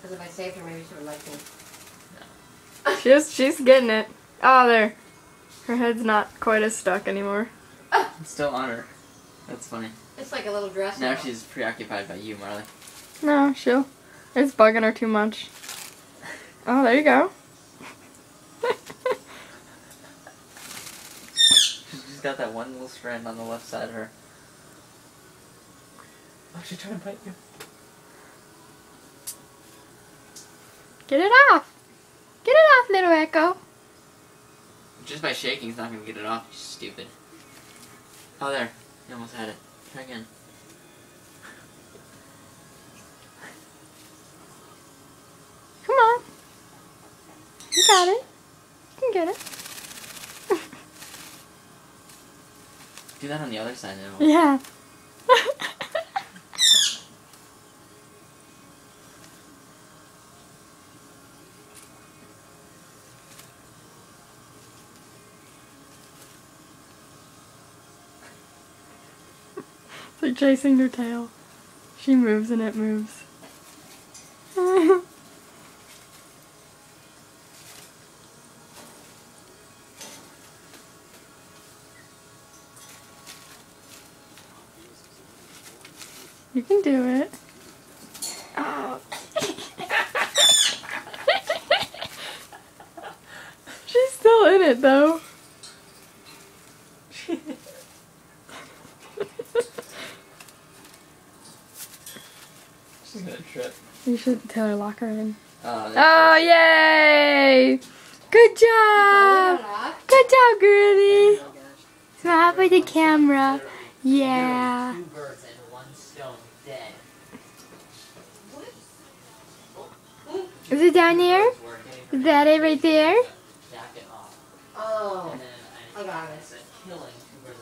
Because if I saved her, maybe she would like me. No. She's getting it. Oh, there. Her head's not quite as stuck anymore. I'm still on her. That's funny. It's like a little dress. Now she's preoccupied by you, Marley. No, it's bugging her too much. Oh, there you go. She's got that one little strand on the left side of her. Oh, she's trying to bite you. Get it off! Get it off, little Echo! Just by shaking, it's not going to get it off. You're stupid. Oh, there. You almost had it. Try again. Come on. You got it. You can get it. Do that on the other side now. Yeah. It's like chasing her tail. She moves and it moves. You can do it. Oh. She's still in it though. She's gonna trip. You should tell her lock her in. Oh, yay! Good job! Good job, girlie! Smile for the camera. Yeah. 2 birds and 1 stone dead. Is it down there? Is that it right there? Napkin off. Oh, And then I got it. said killing 2 birds